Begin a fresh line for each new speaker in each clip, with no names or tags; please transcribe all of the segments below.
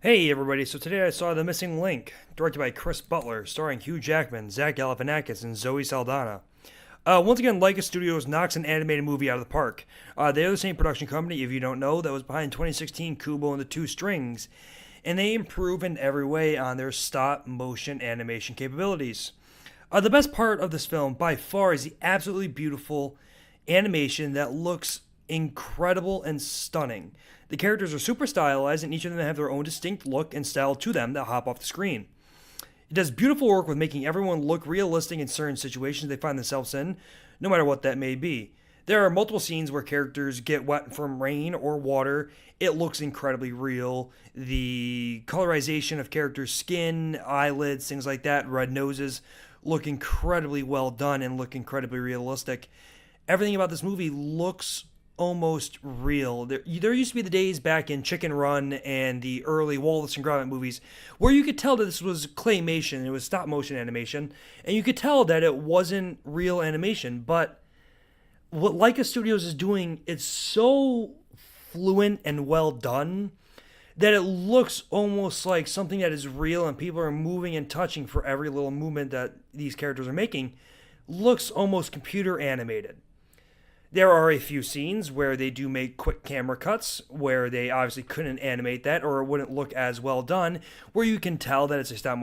Hey everybody, so today I saw The Missing Link, directed by Chris Butler, starring Hugh Jackman, Zach Galifianakis, and Zoe Saldana. Once again, Laika Studios knocks an animated movie out of the park. They are the same production company, if you don't know, that was behind 2016 Kubo and the Two Strings, and they improve in every way on their stop motion animation capabilities. The best part of this film, by far, is the absolutely beautiful animation that looks incredible and stunning. The characters are super stylized, and each of them have their own distinct look and style to them that hop off the screen. It does beautiful work with making everyone look realistic in certain situations they find themselves in, no matter what that may be. There are multiple scenes where characters get wet from rain or water. It looks incredibly real. The colorization of characters' skin, eyelids, things like that, red noses, look incredibly well done and look incredibly realistic. Everything about this movie looks almost real. There used to be the days back in Chicken Run and the early Wallace and Gromit movies where you could tell that this was claymation, it was stop motion animation, and you could tell that it wasn't real animation. But what Laika Studios is doing, it's so fluent and well done that it looks almost like something that is real and people are moving and touching for every little movement that these characters are making. Looks almost computer animated. There are a few scenes where they do make quick camera cuts where they obviously couldn't animate that or it wouldn't look as well done, where you can tell that it's a stop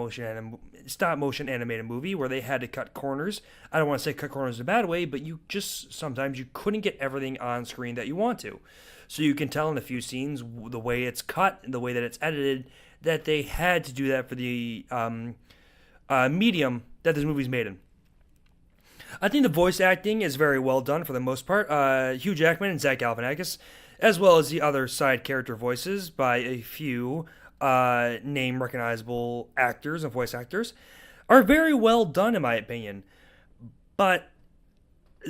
motion animated movie where they had to cut corners. I don't want to say cut corners in a bad way, but you just sometimes you couldn't get everything on screen that you want to. So you can tell in a few scenes the way it's cut and the way that it's edited that they had to do that for the medium that this movie's made in. I think the voice acting is very well done for the most part. Hugh Jackman and Zach Galifianakis, as well as the other side character voices by a few name recognizable actors and voice actors, are very well done in my opinion. But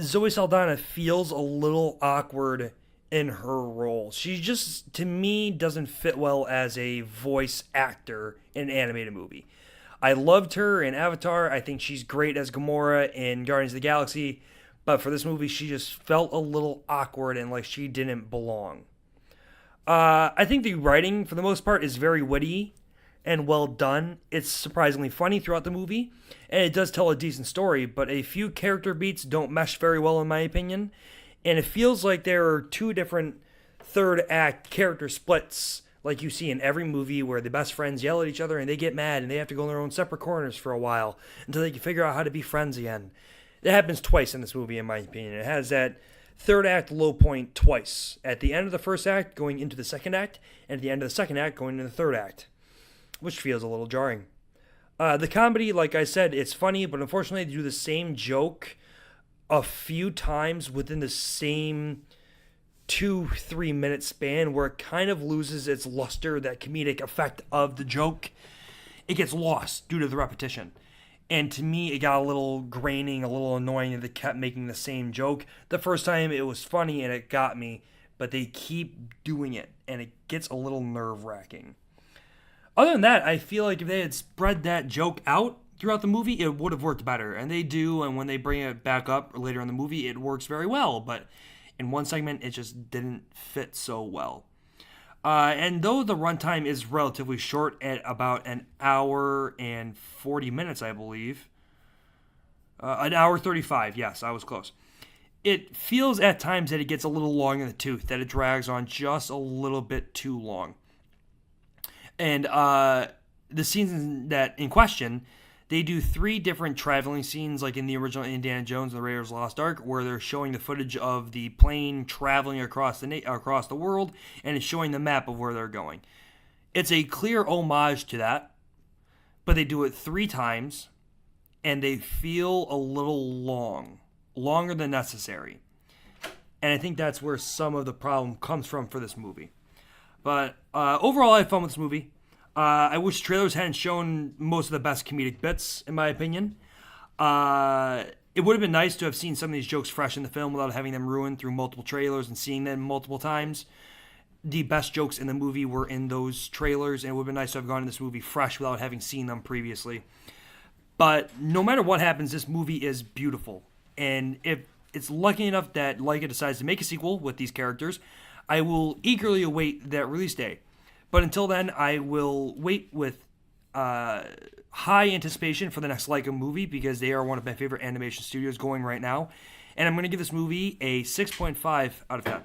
Zoe Saldana feels a little awkward in her role. She just, to me, doesn't fit well as a voice actor in an animated movie. I loved her in Avatar. I think she's great as Gamora in Guardians of the Galaxy. But for this movie, she just felt a little awkward and like she didn't belong. I think the writing, for the most part, is very witty and well done. It's surprisingly funny throughout the movie, and it does tell a decent story, but a few character beats don't mesh very well, in my opinion. And it feels like there are two different third act character splits like you see in every movie where the best friends yell at each other and they get mad and they have to go in their own separate corners for a while until they can figure out how to be friends again. It happens twice in this movie, in my opinion. It has that third act low point twice. At the end of the first act, going into the second act, and at the end of the second act, going into the third act, which feels a little jarring. The comedy, like I said, it's funny, but unfortunately, they do the same joke a few times within the same 2-3 minute span where it kind of loses its luster, that comedic effect of the joke. It gets lost due to the repetition. And to me, it got a little graining, a little annoying that they kept making the same joke. The first time it was funny and it got me, but they keep doing it and it gets a little nerve wracking. Other than that, I feel like if they had spread that joke out throughout the movie, it would have worked better. And they do, and when they bring it back up later in the movie, it works very well. But in one segment, it just didn't fit so well. And though the runtime is relatively short at about an hour and 40 minutes, I believe, an hour 35, yes, I was close. It feels at times that it gets a little long in the tooth, that it drags on just a little bit too long. And the scenes that in question, they do 3 different traveling scenes, like in the original Indiana Jones and the Raiders of the Lost Ark, where they're showing the footage of the plane traveling across the world, and it's showing the map of where they're going. It's a clear homage to that, but they do it 3 times, and they feel a little long, longer than necessary. And I think that's where some of the problem comes from for this movie. But overall, I had fun with this movie. I wish trailers hadn't shown most of the best comedic bits, in my opinion. It would have been nice to have seen some of these jokes fresh in the film without having them ruined through multiple trailers and seeing them multiple times. The best jokes in the movie were in those trailers, and it would have been nice to have gone to this movie fresh without having seen them previously. But no matter what happens, this movie is beautiful. And if it's lucky enough that Leica decides to make a sequel with these characters, I will eagerly await that release day. But until then, I will wait with high anticipation for the next Laika movie because they are one of my favorite animation studios going right now. And I'm going to give this movie a 6.5 out of 10.